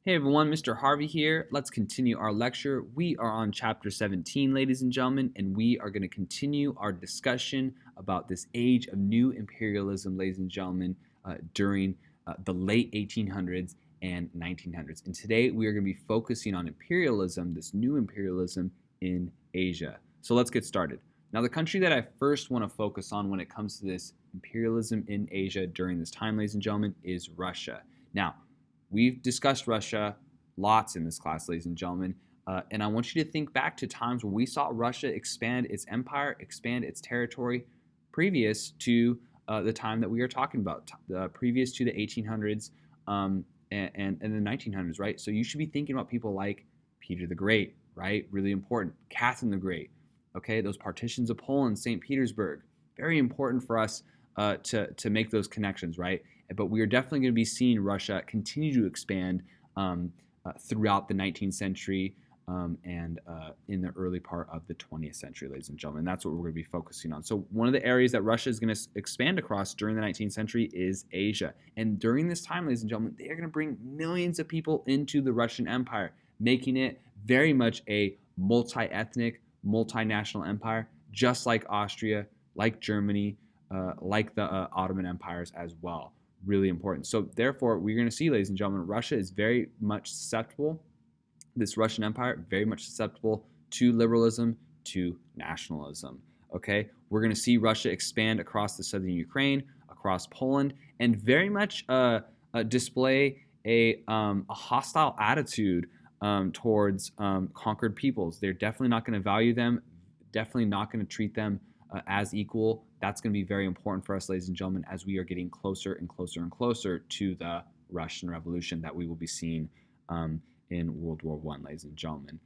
Hey everyone, Mr. Harvey here. Let's continue our lecture. We are on chapter 17, ladies and gentlemen, and we are going to continue our discussion about this age of new imperialism, ladies and gentlemen, during the late 1800s and 1900s. And today we are going to be focusing on imperialism, this new imperialism in Asia. So let's get started. Now, the country that I first want to focus on when it comes to this imperialism in Asia during this time, ladies and gentlemen, is Russia. Now, we've discussed Russia lots in this class, ladies and gentlemen, and I want you to think back to times where we saw Russia expand its empire, expand its territory previous to the time that we are talking about, previous to the 1800s and the 1900s, right? So you should be thinking about people like Peter the Great, right? Really important. Catherine the Great, okay? Those partitions of Poland, St. Petersburg, very important for us to make those connections, right? But we are definitely going to be seeing Russia continue to expand throughout the 19th century and in the early part of the 20th century, ladies and gentlemen. That's what we're going to be focusing on. So one of the areas that Russia is going to expand across during the 19th century is Asia. And during this time, ladies and gentlemen, they are going to bring millions of people into the Russian Empire, making it very much a multi-ethnic, multinational empire, just like Austria, like Germany, like the Ottoman empires as well. Really important. So therefore, we're going to see, ladies and gentlemen, Russia is very much susceptible, this Russian Empire, very much susceptible to liberalism, to nationalism. Okay, we're going to see Russia expand across the southern Ukraine, across Poland, and very much display a hostile attitude towards conquered peoples. They're definitely not going to value them, definitely not going to treat them as equal. That's going to be very important for us, ladies and gentlemen, as we are getting closer and closer and closer to the Russian Revolution that we will be seeing in World War I, ladies and gentlemen.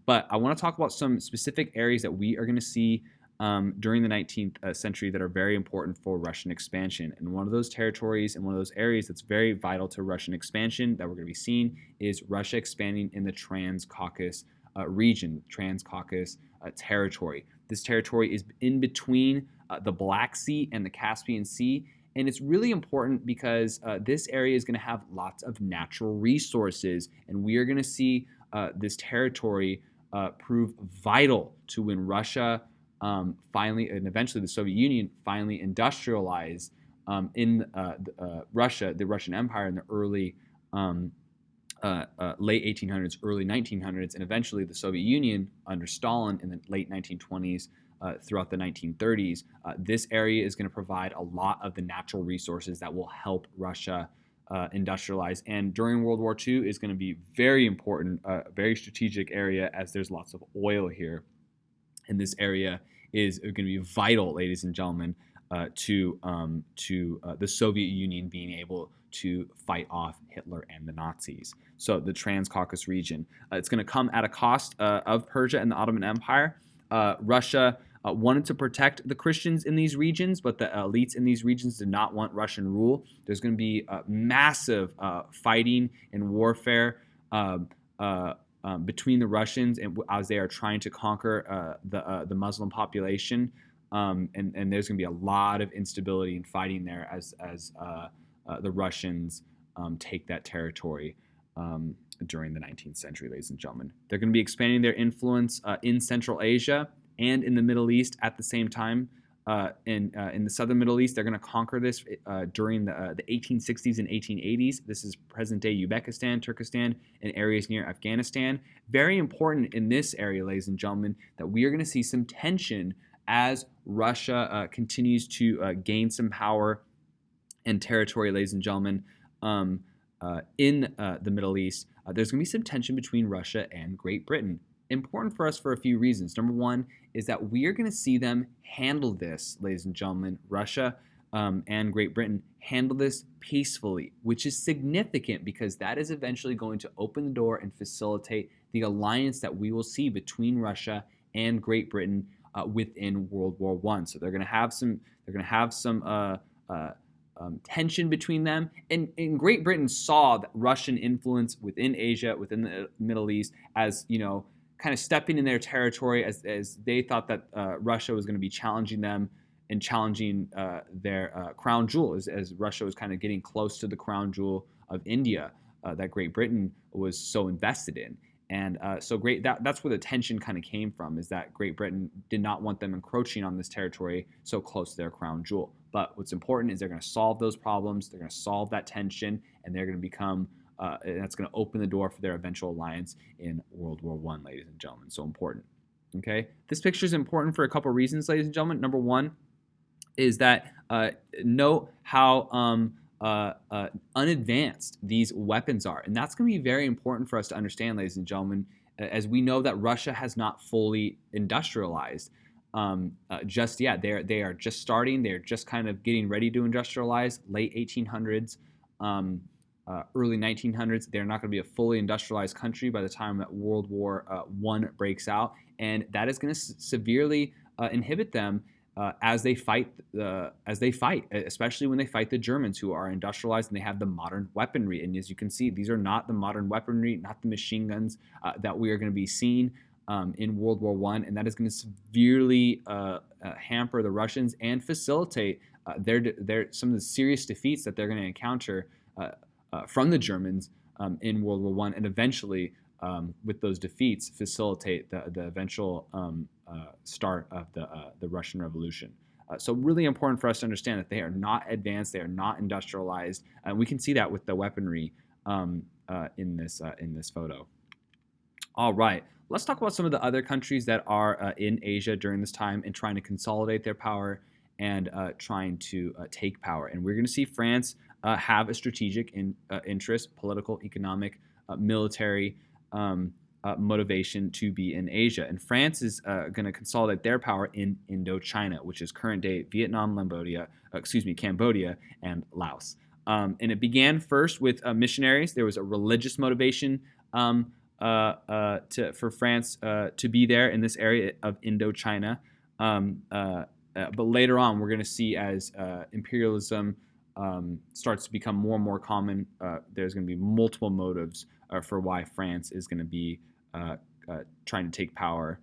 But I want to talk about some specific areas that we are going to see during the 19th century that are very important for Russian expansion. And one of those territories and one of those areas that's very vital to Russian expansion that we're going to be seeing is Russia expanding in the Trans-Caucasus region, Trans-Caucasus territory. This territory is in between the Black Sea and the Caspian Sea. And it's really important because this area is going to have lots of natural resources. And we are going to see this territory prove vital to when Russia finally, and eventually the Soviet Union, finally industrialize in Russia, the Russian Empire in the early late 1800s, early 1900s, and eventually the Soviet Union under Stalin in the late 1920s throughout the 1930s. This area is going to provide a lot of the natural resources that will help Russia industrialize. And during World War II is going to be very important, very strategic area as there's lots of oil here. And this area is going to be vital, ladies and gentlemen, to the Soviet Union being able to fight off Hitler and the Nazis. So the Trans-Caucasus region. It's going to come at a cost of Persia and the Ottoman Empire. Russia wanted to protect the Christians in these regions, but the elites in these regions did not want Russian rule. There's going to be massive fighting and warfare between the Russians and as they are trying to conquer the Muslim population. And there's going to be a lot of instability and fighting there as the Russians take that territory during the 19th century, ladies and gentlemen. They're going to be expanding their influence in Central Asia and in the Middle East at the same time. In the southern Middle East, they're going to conquer this during the 1860s and 1880s. This is present-day Uzbekistan, Turkestan, and areas near Afghanistan. Very important in this area, ladies and gentlemen, that we are going to see some tension as Russia continues to gain some power and territory, ladies and gentlemen, in the Middle East. There's going to be some tension between Russia and Great Britain. Important for us for a few reasons. Number one is that we are going to see them handle this, ladies and gentlemen, Russia and Great Britain handle this peacefully, which is significant because that is eventually going to open the door and facilitate the alliance that we will see between Russia and Great Britain within World War I. So they're going to have some tension between them. And Great Britain saw that Russian influence within Asia, within the Middle East, as kind of stepping in their territory as they thought that Russia was going to be challenging them and challenging their crown jewel as Russia was kind of getting close to the crown jewel of India. that Great Britain was so invested in. And so that's where the tension kind of came from, is that Great Britain did not want them encroaching on this territory so close to their crown jewel. But what's important is they're going to solve those problems, they're going to solve that tension, and they're going to become, and that's going to open the door for their eventual alliance in World War I, ladies and gentlemen. So important. Okay, this picture is important for a couple reasons, ladies and gentlemen. Number one is that note how unadvanced these weapons are. And that's going to be very important for us to understand, ladies and gentlemen, as we know that Russia has not fully industrialized just yet. They are just starting. They're just kind of getting ready to industrialize. Late 1800s, early 1900s. They're not going to be a fully industrialized country by the time that World War I breaks out. And that is going to severely inhibit them as they fight, especially when they fight the Germans, who are industrialized and they have the modern weaponry. And as you can see, these are not the modern weaponry, not the machine guns that we are going to be seeing in World War I, and that is going to severely hamper the Russians and facilitate some of the serious defeats that they're going to encounter from the Germans in World War I, and eventually, with those defeats, facilitate the eventual start of the Russian Revolution. So really important for us to understand that they are not advanced, they are not industrialized, and we can see that with the weaponry in this photo. All right, let's talk about some of the other countries that are in Asia during this time and trying to consolidate their power and trying to take power. And we're going to see France have a strategic interest, political, economic, military motivation to be in Asia. And France is going to consolidate their power in Indochina, which is current-day Vietnam, Cambodia, and Laos. And it began first with missionaries. There was a religious motivation for France to be there in this area of Indochina. But later on, we're going to see as imperialism starts to become more and more common, there's going to be multiple motives for why France is going to be trying to take power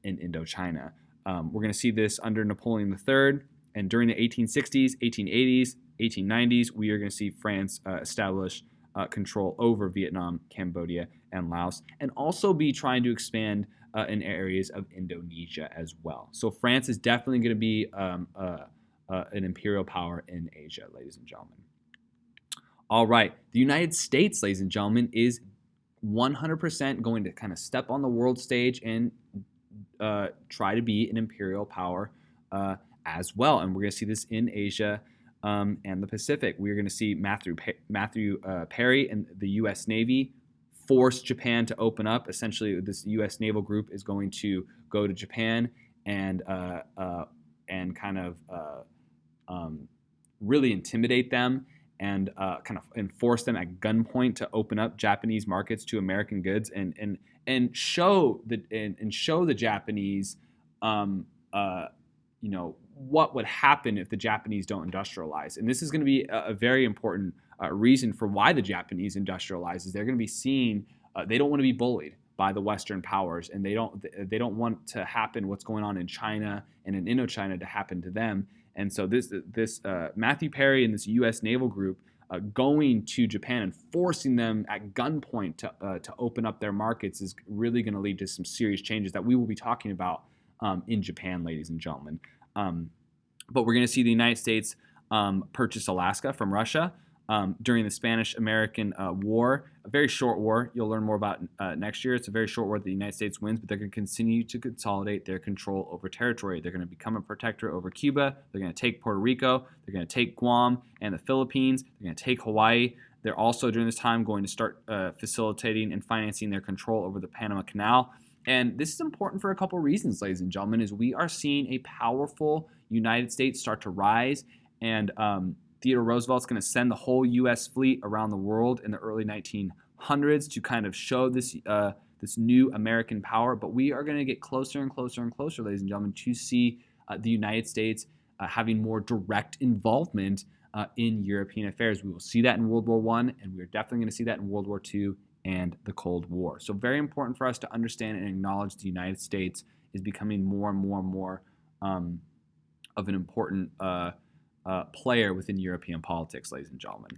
in Indochina. We're going to see this under Napoleon III, and during the 1860s, 1880s, 1890s, we are going to see France establish control over Vietnam, Cambodia, and Laos, and also be trying to expand in areas of Indonesia as well. So France is definitely going to be an imperial power in Asia, ladies and gentlemen. All right, the United States, ladies and gentlemen, is 100% going to kind of step on the world stage and try to be an imperial power as well. And we're going to see this in Asia and the Pacific. We're going to see Matthew Perry and the U.S. Navy force Japan to open up. Essentially, this U.S. naval group is going to go to Japan and kind of really intimidate them and kind of enforce them at gunpoint to open up Japanese markets to American goods and show the Japanese, what would happen if the Japanese don't industrialize. And this is going to be a very important reason for why the Japanese industrialize. Is they're going to be seeing they don't want to be bullied by the Western powers, and they don't want to happen what's going on in China and in Indochina to happen to them. And so this Matthew Perry and this U.S. naval group going to Japan and forcing them at gunpoint to open up their markets is really going to lead to some serious changes that we will be talking about in Japan, ladies and gentlemen. But we're going to see the United States purchase Alaska from Russia during the Spanish-American War, a very short war. You'll learn more about next year. It's a very short war that the United States wins, but they're going to continue to consolidate their control over territory. They're going to become a protectorate over Cuba. They're going to take Puerto Rico. They're going to take Guam and the Philippines. They're going to take Hawaii. They're also, during this time, going to start facilitating and financing their control over the Panama Canal. And this is important for a couple reasons, ladies and gentlemen, is we are seeing a powerful United States start to rise, and Theodore Roosevelt's going to send the whole U.S. fleet around the world in the early 1900s to kind of show this new American power. But we are going to get closer and closer and closer, ladies and gentlemen, to see the United States having more direct involvement in European affairs. We will see that in World War I, and we're definitely going to see that in World War II and the Cold War. So very important for us to understand and acknowledge the United States is becoming more and more and more of an important player within European politics, ladies and gentlemen.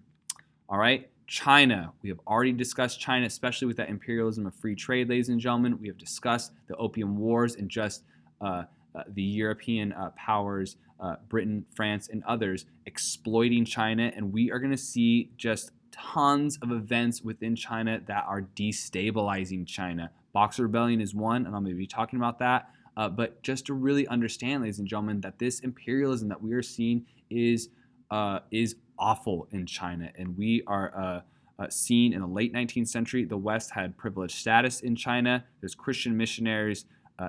All right, China. We have already discussed China, especially with that imperialism of free trade, ladies and gentlemen. We have discussed the Opium Wars and just the European powers, Britain, France, and others exploiting China. And we are going to see just tons of events within China that are destabilizing China. Boxer Rebellion is one, and I'm going to be talking about that. But just to really understand, ladies and gentlemen, that this imperialism that we are seeing is awful in China, and we are seen in the late 19th century. The West had privileged status in China. There's Christian missionaries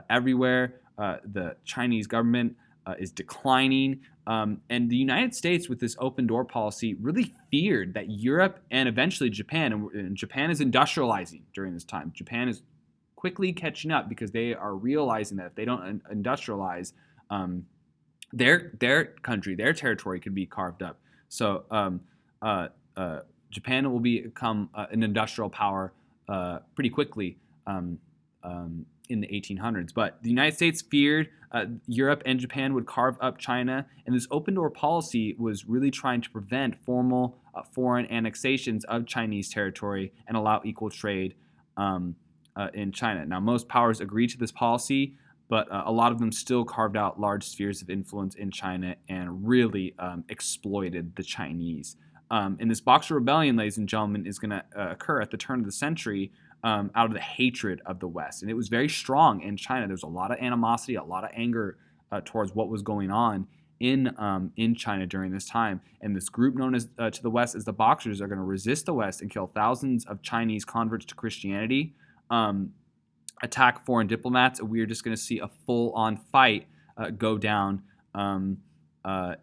everywhere. The Chinese government is declining, and the United States, with this open door policy, really feared that Europe and eventually Japan, and Japan is industrializing during this time. Japan is quickly catching up because they are realizing that if they don't industrialize, their country, their territory could be carved up. So Japan will become an industrial power pretty quickly in the 1800s. But the United States feared Europe and Japan would carve up China, and this open door policy was really trying to prevent formal foreign annexations of Chinese territory and allow equal trade in China. Now, most powers agreed to this policy, but a lot of them still carved out large spheres of influence in China and really exploited the Chinese. And this Boxer Rebellion, ladies and gentlemen, is going to occur at the turn of the century out of the hatred of the West. And it was very strong in China. There's a lot of animosity, a lot of anger towards what was going on in China during this time. And this group known as to the West as the Boxers are going to resist the West and kill thousands of Chinese converts to Christianity, attack foreign diplomats, and we're just going to see a full-on fight go down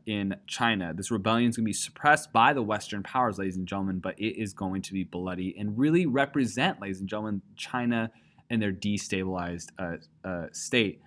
in China. This rebellion is going to be suppressed by the Western powers, ladies and gentlemen, but it is going to be bloody and really represent, ladies and gentlemen, China and their destabilized state.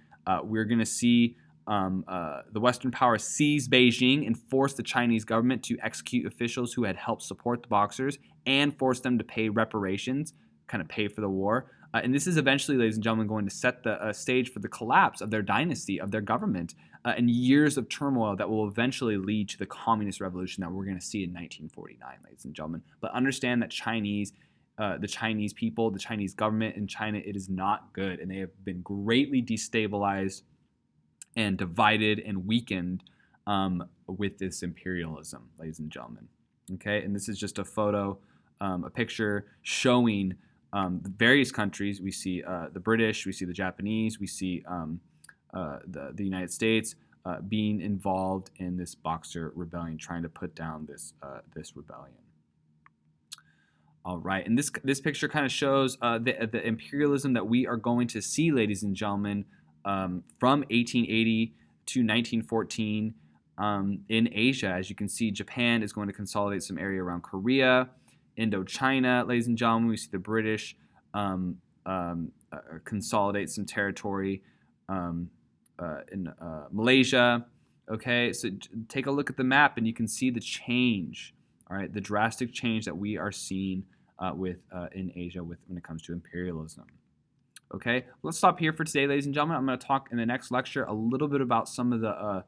We're going to see the Western powers seize Beijing and force the Chinese government to execute officials who had helped support the Boxers and force them to pay reparations, kind of pay for the war. And this is eventually, ladies and gentlemen, going to set the stage for the collapse of their dynasty, of their government, and years of turmoil that will eventually lead to the communist revolution that we're going to see in 1949, ladies and gentlemen. But understand that the Chinese people, the Chinese government in China, it is not good, and they have been greatly destabilized and divided and weakened with this imperialism, ladies and gentlemen. Okay, and this is just a photo, a picture showing the various countries. We see the British, we see the Japanese, we see the United States being involved in this Boxer Rebellion, trying to put down this rebellion. All right, and this picture kind of shows the imperialism that we are going to see, ladies and gentlemen, from 1880 to 1914 in Asia. As you can see, Japan is going to consolidate some area around Korea. Indochina, ladies and gentlemen, we see the British consolidate some territory in Malaysia. Okay, so take a look at the map and you can see the change, all right, the drastic change that we are seeing in Asia when it comes to imperialism. Okay, let's stop here for today, ladies and gentlemen. I'm going to talk in the next lecture a little bit about some of the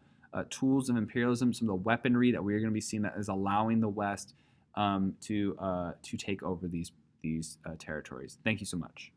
tools of imperialism, some of the weaponry that we're going to be seeing that is allowing the West to take over these territories. Thank you so much.